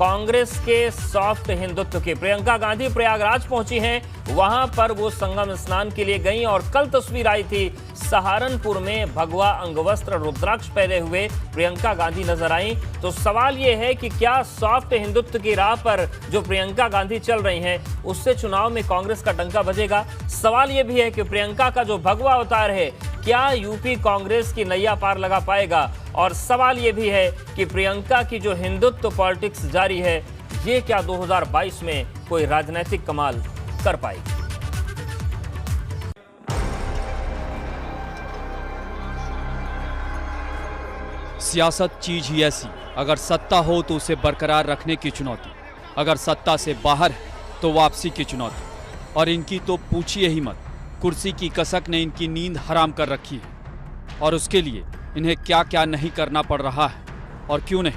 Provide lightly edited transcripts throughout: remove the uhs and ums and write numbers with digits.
कांग्रेस के सॉफ्ट हिंदुत्व की। प्रियंका गांधी प्रयागराज पहुंची हैं, वहां पर वो संगम स्नान के लिए गईं और कल तस्वीर आई थी सहारनपुर में भगवा अंगवस्त्र रुद्राक्ष पहने हुए प्रियंका गांधी नजर आई। तो सवाल ये है कि क्या सॉफ्ट हिंदुत्व की राह पर जो प्रियंका गांधी चल रही हैं उससे चुनाव में कांग्रेस का डंका बजेगा? सवाल ये भी है कि प्रियंका का जो भगवा अवतार है क्या यूपी कांग्रेस की नैया पार लगा पाएगा? और सवाल ये भी है कि प्रियंका की जो हिंदुत्व पॉलिटिक्स जारी है ये क्या 2022 में कोई राजनीतिक कमाल कर पाएगी? सियासत चीज ही ऐसी, अगर सत्ता हो तो उसे बरकरार रखने की चुनौती, अगर सत्ता से बाहर है तो वापसी की चुनौती। और इनकी तो पूछिए ही मत, कुर्सी की कसक ने इनकी नींद हराम कर रखी है और उसके लिए इन्हें क्या क्या नहीं करना पड़ रहा है। और क्यों नहीं,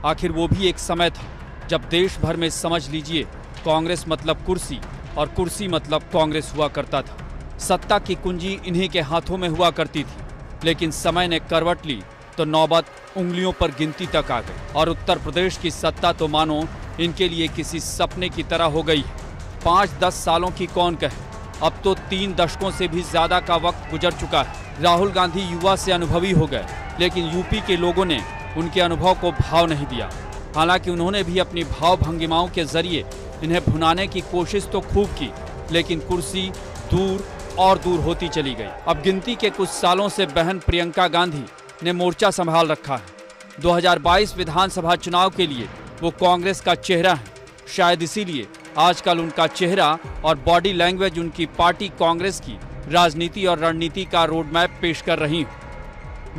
आखिर वो भी एक समय था जब देश भर में समझ लीजिए कांग्रेस मतलब कुर्सी और कुर्सी मतलब कांग्रेस हुआ करता था। सत्ता की कुंजी इन्हीं के हाथों में हुआ करती थी, लेकिन समय ने करवट ली तो नौबत उंगलियों पर गिनती तक आ गई और उत्तर प्रदेश की सत्ता तो मानो इनके लिए किसी सपने की तरह हो गई है। 5-10 सालों की कौन कहे, अब तो 3 दशकों से भी ज्यादा का वक्त गुजर चुका है। राहुल गांधी युवा से अनुभवी हो गए, लेकिन यूपी के लोगों ने उनके अनुभव को भाव नहीं दिया। हालांकि उन्होंने भी अपनी भाव भंगिमाओं के जरिए इन्हें भुनाने की कोशिश तो खूब की, लेकिन कुर्सी दूर और दूर होती चली गई। अब गिनती के कुछ सालों से बहन प्रियंका गांधी ने मोर्चा संभाल रखा है। 2022 विधानसभा चुनाव के लिए वो कांग्रेस का चेहरा है। शायद इसीलिए आजकल उनका चेहरा और बॉडी लैंग्वेज उनकी पार्टी कांग्रेस की राजनीति और रणनीति का रोड मैप पेश कर रही हूँ।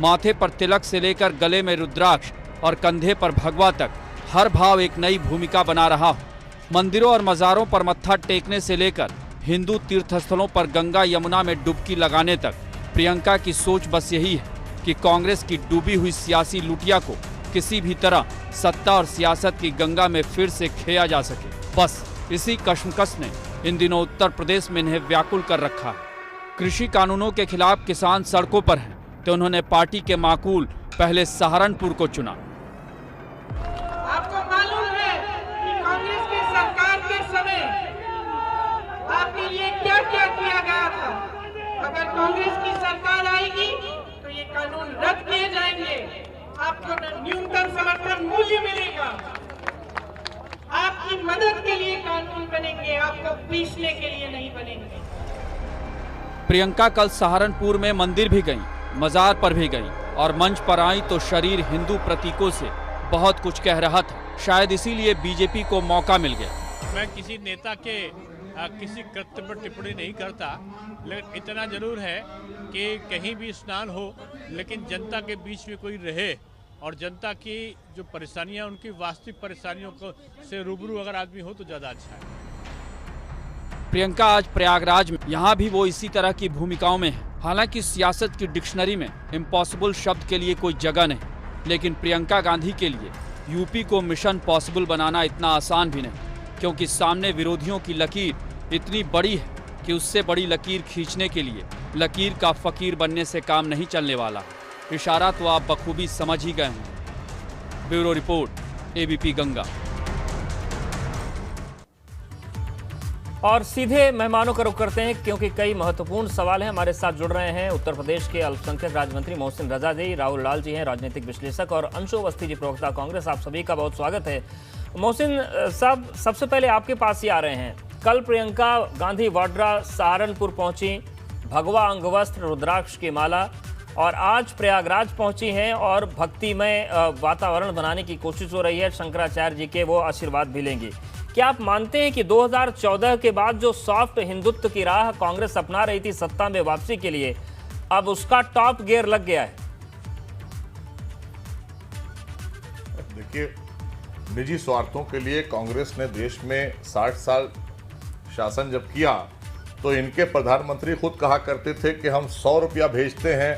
माथे पर तिलक से लेकर गले में रुद्राक्ष और कंधे पर भगवा तक हर भाव एक नई भूमिका बना रहा हो। मंदिरों और मज़ारों पर मत्था टेकने से लेकर हिंदू तीर्थस्थलों पर गंगा यमुना में डुबकी लगाने तक प्रियंका की सोच बस यही है कि कांग्रेस की डूबी हुई सियासी लुटिया को किसी भी तरह सत्ता और सियासत की गंगा में फिर से खेया जा सके। बस इसी कशमकश ने इन दिनों उत्तर प्रदेश में इन्हें व्याकुल कर रखा है। कृषि कानूनों के खिलाफ किसान सड़कों पर हैं, तो उन्होंने पार्टी के माकूल पहले सहारनपुर को चुना। आपको मालूम है कि कांग्रेस की सरकार के समय आपके लिए क्या क्या किया गया था। अगर कांग्रेस की सरकार आएगी तो ये कानून रद्द किए जाएंगे, आपको न्यूनतम समर्थन मूल्य मिलेगा, आपकी मदद के लिए कानून बनेंगे, आपको पीसने के लिए नहीं बनेंगे। प्रियंका कल सहारनपुर में मंदिर भी गईं, मजार पर भी गईं और मंच पर आई तो शरीर हिंदू प्रतीकों से बहुत कुछ कह रहा था। शायद इसीलिए बीजेपी को मौका मिल गया। मैं किसी नेता के किसी कृत्य पर टिप्पणी नहीं करता, लेकिन इतना जरूर है कि कहीं भी स्नान हो लेकिन जनता के बीच में कोई रहे और जनता की जो परेशानियां, उनकी वास्तविक परेशानियों को से रूबरू अगर आदमी हो तो ज़्यादा अच्छा है। प्रियंका आज प्रयागराज में, यहाँ भी वो इसी तरह की भूमिकाओं में है। हालांकि सियासत की डिक्शनरी में इम्पॉसिबल शब्द के लिए कोई जगह नहीं, लेकिन प्रियंका गांधी के लिए यूपी को मिशन पॉसिबल बनाना इतना आसान भी नहीं, क्योंकि सामने विरोधियों की लकीर इतनी बड़ी है कि उससे बड़ी लकीर खींचने के लिए लकीर का फकीर बनने से काम नहीं चलने वाला। इशारा तो आप बखूबी समझ ही गए हैं। Bureau report, ABP Ganga. और सीधे मेहमानों का रुख करते हैं, क्योंकि कई महत्वपूर्ण सवाल हैं। हमारे साथ जुड़ रहे हैं उत्तर प्रदेश के अल्पसंख्यक राज्य मंत्री मोहसिन रजा जी, राहुल लाल जी हैं राजनीतिक विश्लेषक, और अंशु अवस्थी जी प्रवक्ता कांग्रेस। आप सभी का बहुत स्वागत है। मोहसिन साहब, सबसे पहले आपके पास ही आ रहे हैं। कल प्रियंका गांधी वाड्रा सहारनपुर पहुंची, भगवा अंगवस्त्र रुद्राक्ष की माला, और आज प्रयागराज पहुंची हैं और भक्तिमय वातावरण बनाने की कोशिश हो रही है। शंकराचार्य जी के वो आशीर्वाद भी लेंगी। क्या आप मानते हैं कि 2014 के बाद जो सॉफ्ट हिंदुत्व की राह कांग्रेस अपना रही थी सत्ता में वापसी के लिए, अब उसका टॉप गियर लग गया है? देखिए, निजी स्वार्थों के लिए कांग्रेस ने देश में 60 साल शासन जब किया तो इनके प्रधानमंत्री खुद कहा करते थे कि हम 100 रुपया भेजते हैं,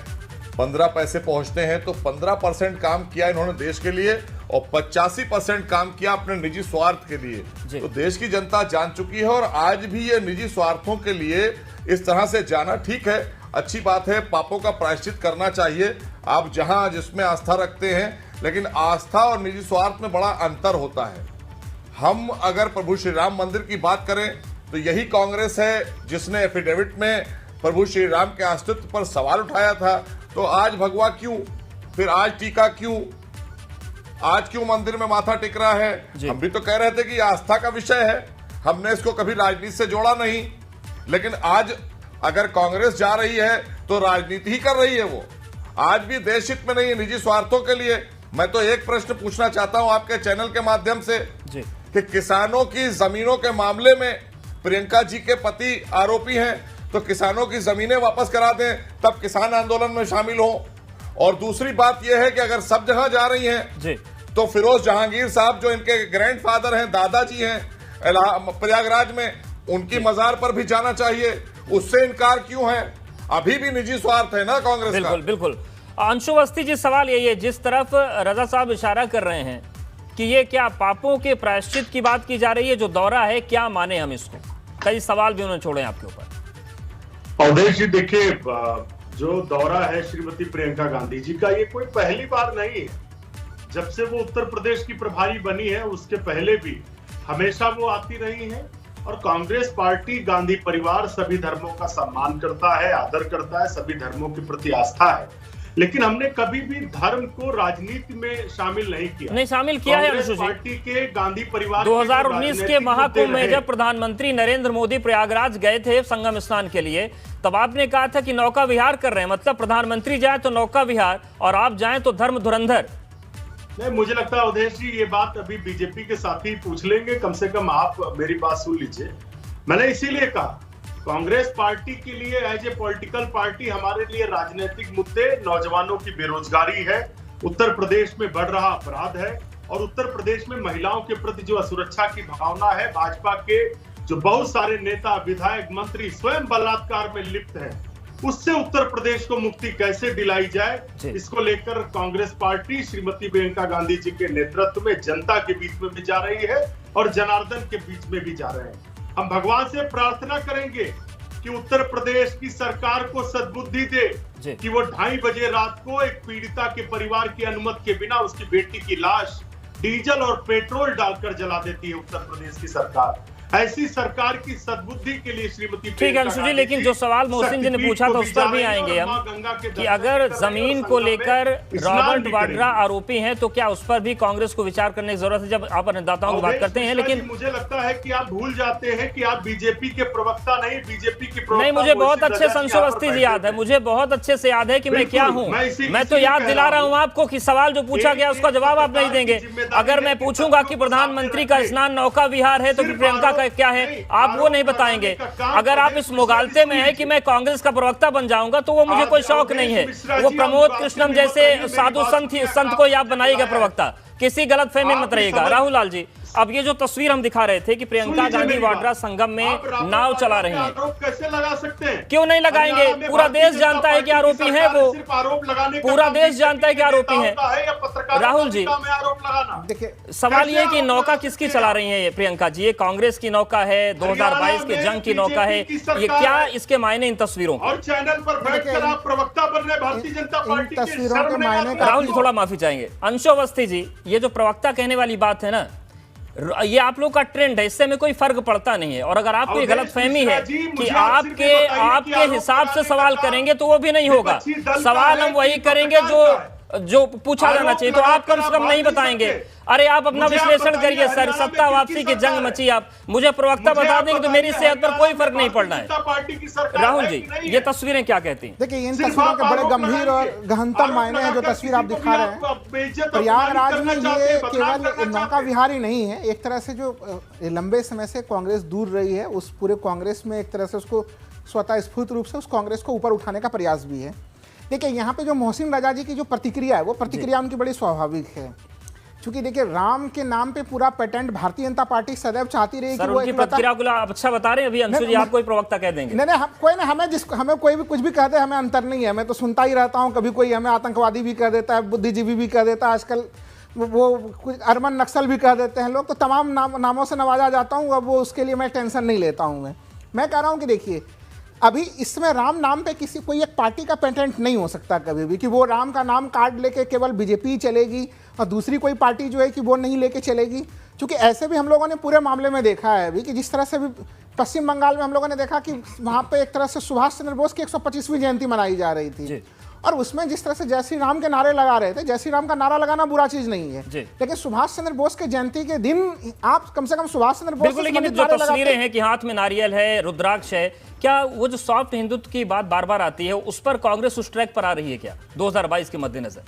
15 पैसे पहुंचते हैं, तो 15% काम किया इन्होंने देश के लिए और 85% काम किया अपने निजी स्वार्थ के लिए। तो देश की जनता जान चुकी है और आज भी ये निजी स्वार्थों के लिए इस तरह से जाना ठीक है, अच्छी बात है। पापों का प्रायश्चित करना चाहिए, आप जहां जिसमें आस्था रखते हैं, लेकिन आस्था और निजी स्वार्थ में बड़ा अंतर होता है। हम अगर प्रभु श्री राम मंदिर की बात करें तो यही कांग्रेस है जिसने एफिडेविट में प्रभु श्री राम के अस्तित्व पर सवाल उठाया था। तो आज भगवा क्यों, फिर आज टीका क्यों, आज क्यों मंदिर में माथा टिक रहा है? हम भी तो कह रहे थे कि आस्था का विषय है, हमने इसको कभी राजनीति से जोड़ा नहीं। लेकिन आज अगर कांग्रेस जा रही है तो राजनीति ही कर रही है। वो आज भी देश हित में नहीं है, निजी स्वार्थों के लिए। मैं तो एक प्रश्न पूछना चाहता हूं आपके चैनल के माध्यम से कि किसानों की जमीनों के मामले में प्रियंका जी के पति आरोपी हैं, तो किसानों की जमीनें वापस करा दें, तब किसान आंदोलन में शामिल हो। और दूसरी बात यह है कि अगर सब जगह जा रही हैं तो फिरोज जहांगीर साहब जो इनके ग्रैंडफादर हैं, दादाजी हैं प्रयागराज में, उनकी मजार पर भी जाना चाहिए। उससे इनकार क्यों है? अभी भी निजी स्वार्थ है ना कांग्रेस का। बिल्कुल बिल्कुल। अंशु अवस्थी जी, सवाल यही है, जिस तरफ रजा साहब इशारा कर रहे हैं कि ये क्या पापों के प्रायश्चित की बात की जा रही है, जो दौरा है, क्या माने हम इसको? कई सवाल भी उन्होंने छोड़े आपके ऊपर। अवधेश जी देखिए, जो दौरा है श्रीमती प्रियंका गांधी जी का, ये कोई पहली बार नहीं है। जब से वो उत्तर प्रदेश की प्रभारी बनी है उसके पहले भी हमेशा वो आती रही है। और कांग्रेस पार्टी, गांधी परिवार सभी धर्मों का सम्मान करता है, आदर करता है, सभी धर्मों के प्रति आस्था है। लेकिन हमने कभी भी धर्म को राजनीति में शामिल नहीं किया। नहीं शामिल किया है अंशु जी। पार्टी के गांधी परिवार 2019 के महाकुंभ में जब प्रधानमंत्री नरेंद्र मोदी प्रयागराज गए थे संगम स्नान के लिए, तब आपने कहा था कि नौका विहार कर रहे हैं, मतलब प्रधानमंत्री जाए तो नौका विहार और आप जाएं तो धर्म धुरंधर। नहीं, मुझे लगता है अवधेश जी ये बात अभी बीजेपी के साथी पूछ लेंगे। कम से कम आप मेरी बात सुन लीजिए। मैंने इसीलिए कहा कांग्रेस पार्टी के लिए एज ए पॉलिटिकल पार्टी हमारे लिए राजनीतिक मुद्दे, नौजवानों की बेरोजगारी है, उत्तर प्रदेश में बढ़ रहा अपराध है, और उत्तर प्रदेश में महिलाओं के प्रति जो असुरक्षा की भावना है, भाजपा के जो बहुत सारे नेता, विधायक, मंत्री स्वयं बलात्कार में लिप्त हैं, उससे उत्तर प्रदेश को मुक्ति कैसे दिलाई जाए, इसको लेकर कांग्रेस पार्टी श्रीमती प्रियंका गांधी जी के नेतृत्व में जनता के बीच में भी जा रही है और जनार्दन के बीच में भी जा रहे हैं। हम भगवान से प्रार्थना करेंगे कि उत्तर प्रदेश की सरकार को सद्बुद्धि दे कि वो 2:30 बजे रात को एक पीड़िता के परिवार की अनुमति के बिना उसकी बेटी की लाश डीजल और पेट्रोल डालकर जला देती है उत्तर प्रदेश की सरकार। ऐसी सरकार की सद्बुद्धि के लिए श्रीमती ठीक है अंशु जी, लेकिन जो सवाल मोहसिन जी ने पूछा था उस पर भी आएंगे हम कि अगर जमीन को लेकर रॉबर्ट वाड्रा आरोपी हैं तो क्या उस पर भी कांग्रेस को विचार करने की जरूरत है जब आप अन्नदाताओं की बात करते हैं? लेकिन मुझे लगता है कि आप भूल जाते हैं कि आप बीजेपी के प्रवक्ता नहीं, बीजेपी की प्रवक्ता नहीं, मुझे बहुत अच्छे से अंशु अवस्थी जी याद है, मुझे बहुत अच्छे से याद है कि मैं क्या हूँ। मैं तो याद दिला रहा हूँ आपको कि सवाल जो पूछा गया उसका जवाब आप नहीं देंगे। अगर मैं पूछूंगा कि प्रधानमंत्री का स्नान नौका विहार है तो प्रियंका का क्या है, आप वो नहीं बताएंगे। अगर आप इस मुगालते में है कि मैं कांग्रेस का प्रवक्ता बन जाऊंगा तो वो मुझे कोई शौक नहीं है। वो प्रमोद कृष्णम जैसे साधु संत को आप बनाइएगा प्रवक्ता, किसी गलत फहमी मत रहिएगा। राहुल लाल जी, अब ये जो तस्वीर हम दिखा रहे थे कि प्रियंका गांधी वाड्रा संगम में नाव चला रही हैं, कैसे लगा सकते हैं? क्यों नहीं लगाएंगे? पूरा देश जानता है कि आरोपी हैं वो, पूरा देश जानता है कि आरोपी हैं। राहुल जी, देखिए सवाल ये कि नौका किसकी चला रही है ये प्रियंका जी? ये कांग्रेस की नौका है, 2022 के जंग की नौका है, ये क्या इसके मायने इन तस्वीरों और चैनल पर बैठकर आप प्रवक्ता बन रहे भारतीय जनता पार्टी के तस्वीरों के मायने? राहुल जी थोड़ा माफी चाहेंगे। अंशु अवस्थी जी, ये जो प्रवक्ता कहने वाली बात है ना, ये आप लोग का ट्रेंड है, इससे में कोई फर्क पड़ता नहीं है। और अगर आपको ये गलत फहमी है कि आपके हिसाब से सवाल करेंगे तो वो भी नहीं होगा। सवाल हम वही करेंगे जो पूछा जाना चाहिए, तो आप कम से कम नहीं बताएंगे। अरे आप अपना विश्लेषण करिए सर, सत्ता वापसी की जंग मची, आप मुझे प्रवक्ता बता देंगे तो मेरी सेहत पर कोई फर्क नहीं पड़ना है। राहुल जी, ये तस्वीरें क्या कहती हैं? देखिए, इन तस्वीरों के बड़े गंभीर और गहनतम मायने हैं जो तस्वीर आप दिखा रहे हैं। प्रयागराज में ये केवल नौका विहार ही नहीं है, एक तरह से जो लंबे समय से कांग्रेस दूर रही है उस पूरे कांग्रेस में एक तरह से उसको स्वतः स्फूर्त रूप से उस कांग्रेस को ऊपर उठाने का प्रयास भी है। देखिए, यहाँ पे जो मोहसिन रजा जी की जो प्रतिक्रिया है वो प्रतिक्रिया उनकी बड़ी स्वाभाविक है, क्योंकि देखिए राम के नाम पे पूरा पेटेंट भारतीय जनता पार्टी सदैव चाहती रही कि वो उनकी प्रतिक्रिया को आप अच्छा बता रहे हैं। अभी अंशु जी आप कोई प्रवक्ता कह देंगे? नहीं, कोई ना, हमें कोई भी कुछ भी कह दे, हमें अंतर नहीं है। मैं तो सुनता ही रहता हूँ, कभी कोई हमें आतंकवादी भी कह देता है, बुद्धिजीवी भी कह देता है, आजकल वो कुछ अरमान नक्सल भी कह देते हैं लोग, तो तमाम नामों से नवाजा जाता हूँ। अब वो उसके लिए मैं टेंशन नहीं लेता हूँ। मैं कह रहा हूँ कि देखिए, अभी इसमें राम नाम पे किसी कोई एक पार्टी का पेटेंट नहीं हो सकता कभी भी कि वो राम का नाम कार्ड लेके केवल बीजेपी चलेगी और दूसरी कोई पार्टी जो है कि वो नहीं लेके चलेगी। क्योंकि ऐसे भी हम लोगों ने पूरे मामले में देखा है अभी कि जिस तरह से भी पश्चिम बंगाल में हम लोगों ने देखा कि वहाँ पे एक तरह से सुभाष चंद्र बोस की 125वीं जयंती मनाई जा रही थी और उसमें जिस तरह से जय श्री राम के नारे लगा रहे थे, जय श्री राम का नारा लगाना बुरा चीज नहीं है, लेकिन सुभाष चंद्र बोस के जयंती के दिन आप कम से कम सुभाष चंद्र बोस, लेकिन जो तस्वीरें हैं कि हाथ में नारियल है, रुद्राक्ष है, क्या वो जो सॉफ्ट हिंदुत्व की बात बार बार आती है उस पर कांग्रेस उस ट्रैक पर आ रही है क्या 2022 के मद्देनजर?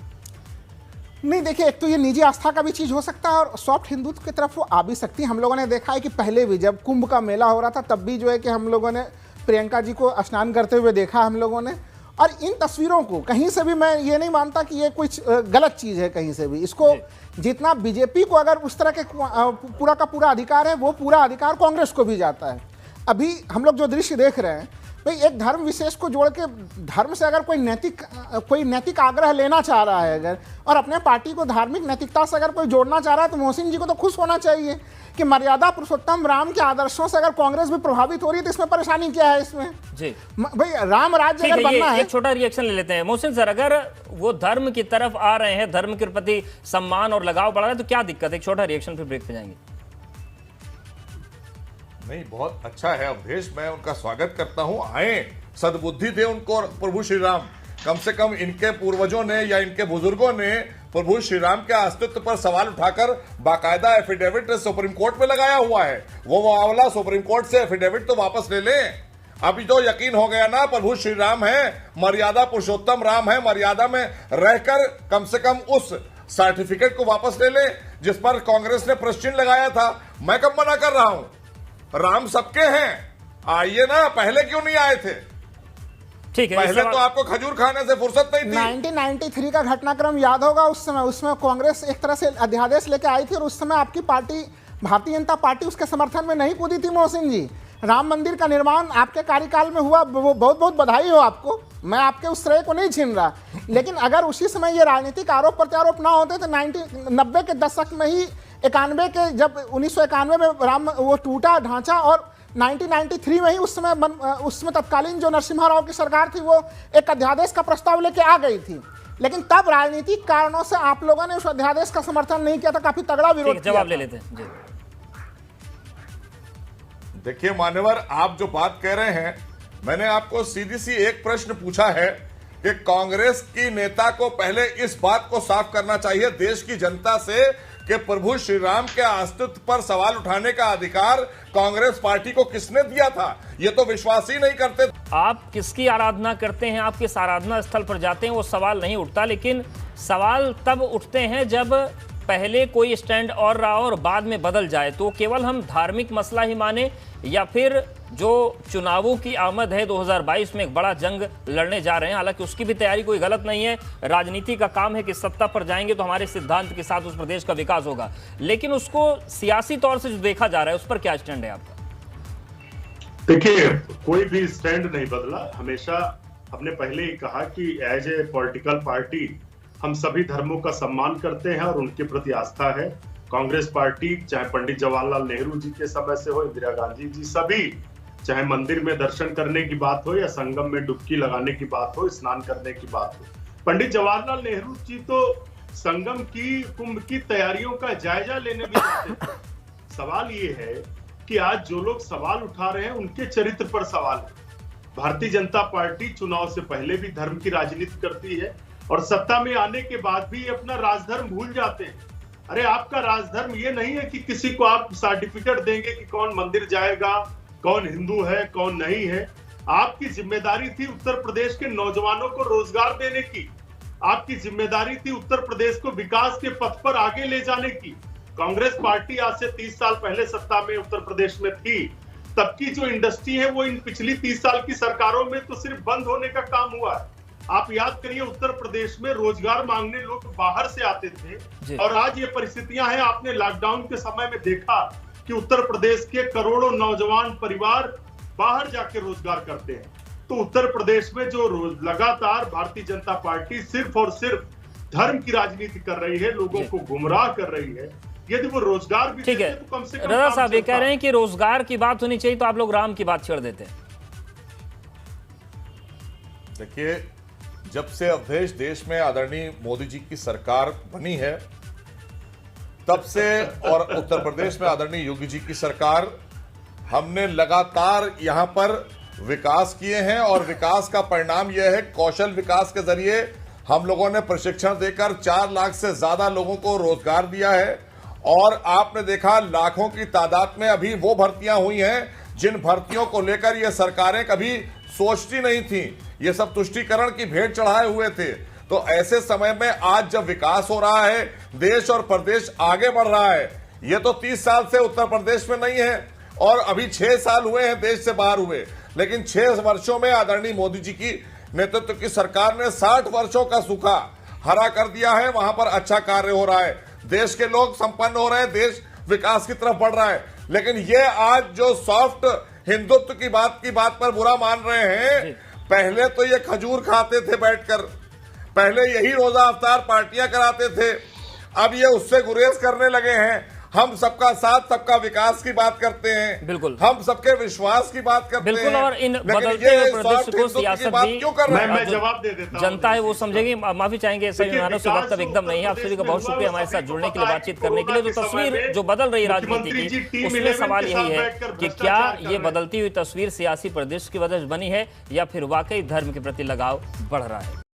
नहीं, देखिए, एक तो ये निजी आस्था का भी चीज हो सकता है और सॉफ्ट हिंदुत्व की तरफ वो आ भी सकती है। हम लोगों ने देखा है कि पहले भी जब कुंभ का मेला हो रहा था तब भी जो है कि हम लोगों ने प्रियंका जी को स्नान करते हुए देखा हम लोगों ने। और इन तस्वीरों को कहीं से भी मैं ये नहीं मानता कि ये कुछ गलत चीज है कहीं से भी। इसको जितना बीजेपी को अगर उस तरह के पूरा का पूरा अधिकार है, वो पूरा अधिकार कांग्रेस को भी जाता है। अभी हम लोग जो दृश्य देख रहे हैं, भाई एक धर्म विशेष को जोड़ के धर्म से अगर कोई नैतिक आग्रह लेना चाह रहा है अगर, और अपने पार्टी को धार्मिक नैतिकता से अगर कोई जोड़ना चाह रहा है, तो मोहसिन जी को तो खुश होना चाहिए कि मर्यादा पुरुषोत्तम राम के आदर्शों से अगर कांग्रेस भी प्रभावित हो रही है तो इसमें परेशानी क्या है इसमें? जी भाई, राम राज्य अगर बनना है। एक छोटा रिएक्शन ले लेते हैं मोहसिन सर, अगर वो धर्म की तरफ आ रहे हैं, धर्म के प्रति सम्मान और लगाव बढ़ा रहे हैं, तो क्या दिक्कत है? एक छोटा रिएक्शन फिर ब्रेक पे जाएंगे। नहीं, बहुत अच्छा है अवधेश, मैं उनका स्वागत करता हूं। आए, सद्बुद्धि दे उनको प्रभु श्री राम। कम से कम इनके पूर्वजों ने या इनके बुजुर्गों ने प्रभु श्री राम के अस्तित्व पर सवाल उठाकर बाकायदा एफिडेविट सुप्रीम कोर्ट में लगाया हुआ है। वो वाला सुप्रीम कोर्ट से एफिडेविट तो वापस ले लें। अभी तो यकीन हो गया ना, प्रभु श्री राम है, मर्यादा पुरुषोत्तम राम है, मर्यादा में रहकर कम से कम उस सर्टिफिकेट को वापस ले लें जिस पर कांग्रेस ने प्रश्न चिन्ह लगाया था। मैं कब मना कर रहा हूं, राम सबके हैं, आइए ना, पहले क्यों नहीं आए थे? ठीक है, पहले तो आपको खजूर खाने से फुर्सत नहीं थी। 1993 का घटनाक्रम याद होगा, उस समय उसमें कांग्रेस एक तरह से अध्यादेश लेके आई थी और उस समय आपकी पार्टी भारतीय जनता पार्टी उसके समर्थन में नहीं कूदी थी। मोहसिन जी, राम मंदिर का निर्माण आपके कार्यकाल में हुआ, वो बहुत बहुत बधाई हो आपको, मैं आपके उस श्रेय को नहीं छीन रहा। लेकिन अगर उसी समय ये राजनीतिक आरोप प्रत्यारोप ना होते तो 90 के दशक में ही 91 के जब 1991 में राम वो टूटा ढांचा और 1993 में ही उसमें तत्कालीन जो नरसिम्हा राव की सरकार थी वो एक अध्यादेश का प्रस्ताव लेके आ गई थी। लेकिन तब राजनीतिक कारणों से आप लोगों ने उस अध्यादेश का समर्थन नहीं किया था, काफी तगड़ा विरोध किया। जवाब ले लेते हैं जी। देखिए मान्यवर, आप जो बात कह रहे हैं, मैंने आपको सीधी सी एक प्रश्न पूछा है कि कांग्रेस की नेता को पहले इस बात को साफ करना चाहिए देश की जनता से कि प्रभु श्री राम के अस्तित्व पर सवाल उठाने का अधिकार कांग्रेस पार्टी को किसने दिया था। ये तो विश्वास ही नहीं करते। आप किसकी आराधना करते हैं, आप किस आराधना स्थल पर जाते हैं, वो सवाल नहीं उठता। लेकिन सवाल तब उठते हैं जब पहले कोई स्टैंड और रहा और बाद में बदल जाए। तो केवल हम धार्मिक मसला ही माने या फिर जो चुनावों की आमद है 2022 में एक बड़ा जंग लड़ने जा रहे हैं, हालांकि उसकी भी तैयारी कोई गलत नहीं है। राजनीति का काम है कि सत्ता पर जाएंगे तो हमारे सिद्धांत के साथ उस प्रदेश का विकास होगा, लेकिन उसको सियासी तौर से जो देखा जा रहा है उस पर क्या स्टैंड है आपका? देखिए, कोई भी स्टैंड नहीं बदला। हमेशा हमने पहले ही कहा कि एज ए पॉलिटिकल पार्टी हम सभी धर्मों का सम्मान करते हैं और उनके प्रति आस्था है। कांग्रेस पार्टी चाहे पंडित जवाहरलाल नेहरू जी के समय से हो, इंदिरा गांधी जी, सभी, चाहे मंदिर में दर्शन करने की बात हो या संगम में डुबकी लगाने की बात हो, स्नान करने की बात हो। पंडित जवाहरलाल नेहरू जी तो संगम की, कुंभ की तैयारियों का जायजा लेने भी जाते थे। सवाल ये है कि आज जो लोग सवाल उठा रहे हैं उनके चरित्र पर सवाल है। भारतीय जनता पार्टी चुनाव से पहले भी धर्म की राजनीति करती है और सत्ता में आने के बाद भी अपना राजधर्म भूल जाते हैं। अरे, आपका राजधर्म ये नहीं है कि किसी को आप सर्टिफिकेट देंगे कि कौन मंदिर जाएगा, कौन हिंदू है, कौन नहीं है। आपकी जिम्मेदारी थी उत्तर प्रदेश के नौजवानों को रोजगार देने की। आपकी जिम्मेदारी थी उत्तर प्रदेश को विकास के पथ पर आगे ले जाने की। कांग्रेस पार्टी आज से 30 साल पहले सत्ता में उत्तर प्रदेश में थी, तब की जो इंडस्ट्री है वो इन पिछली 30 साल की सरकारों में तो सिर्फ बंद होने का काम हुआ है। आप याद करिए, उत्तर प्रदेश में रोजगार मांगने लोग बाहर से आते थे और आज ये परिस्थितियां हैं। आपने लॉकडाउन के समय में देखा कि उत्तर प्रदेश के करोड़ों नौजवान परिवार बाहर जाके रोजगार करते हैं। तो उत्तर प्रदेश में जो लगातार भारतीय जनता पार्टी सिर्फ और सिर्फ धर्म की राजनीति कर रही है, लोगों को गुमराह कर रही है। यदि वो रोजगार भी ठीक है, तो कम से कम। रजा साहब ये कह रहे हैं कि रोजगार की बात होनी चाहिए तो आप लोग राम की बात छेड़ देते हैं। देखिए, कोई भी स्टैंड नहीं बदला। हमेशा हमने पहले ही कहा कि एज ए पॉलिटिकल पार्टी हम सभी धर्मों का सम्मान करते हैं और उनके प्रति आस्था है। सवाल ये है कि आज जो लोग सवाल उठा रहे हैं उनके चरित्र पर सवाल है। देखिए, जब से अवधेश देश में आदरणीय मोदी जी की सरकार बनी है, तब से और उत्तर प्रदेश में आदरणीय योगी जी की सरकार, हमने लगातार यहां पर विकास किए हैं और विकास का परिणाम यह है, कौशल विकास के जरिए हम लोगों ने प्रशिक्षण देकर 4 लाख से ज्यादा लोगों को रोजगार दिया है। और आपने देखा लाखों की तादाद में अभी वो भर्तियां हुई हैं जिन भर्तियों को लेकर ये सरकारें कभी सोचती नहीं थी। ये सब तुष्टीकरण की भेंट चढ़ाए हुए थे। तो ऐसे समय में आज जब विकास हो रहा है, देश और प्रदेश आगे बढ़ रहा है, ये तो 30 साल से उत्तर प्रदेश में नहीं है और अभी 6 साल हुए हैं देश से बाहर हुए, लेकिन 6 वर्षों में आदरणीय मोदी जी की नेतृत्व की सरकार ने 60 वर्षों का सूखा हरा कर दिया है। वहां पर अच्छा कार्य हो रहा है, देश के लोग संपन्न हो रहे हैं, देश विकास की तरफ बढ़ रहा है। लेकिन ये आज जो सॉफ्ट हिंदुत्व की बात पर बुरा मान रहे हैं, पहले तो ये खजूर खाते थे बैठकर, पहले यही रोजा अफ्तार पार्टियां कराते थे, अब ये उससे गुरेज करने लगे हैं। हम सबका साथ सबका विकास की बात करते हैं, बिल्कुल, हम सबके विश्वास की बात करते हैं, बिल्कुल। और इन बदलते हुए परिदृश्य को सियासत भी क्यों कर रहे हैं? मैं जवाब दे देता हूं। जनता है वो समझेगी। माफी चाहेंगे सभी मेहमानों से, वक्त अब एकदम नहीं है। आप सभी का बहुत शुक्रिया हमारे साथ जुड़ने के लिए, बातचीत करने के लिए। तो तस्वीर जो बदल रही है राजनीति की, उसमें सवाल यही है कि क्या ये बदलती हुई तस्वीर सियासी परिदृश्य की वजह से बनी है या फिर वाकई धर्म के प्रति लगाव बढ़ रहा है।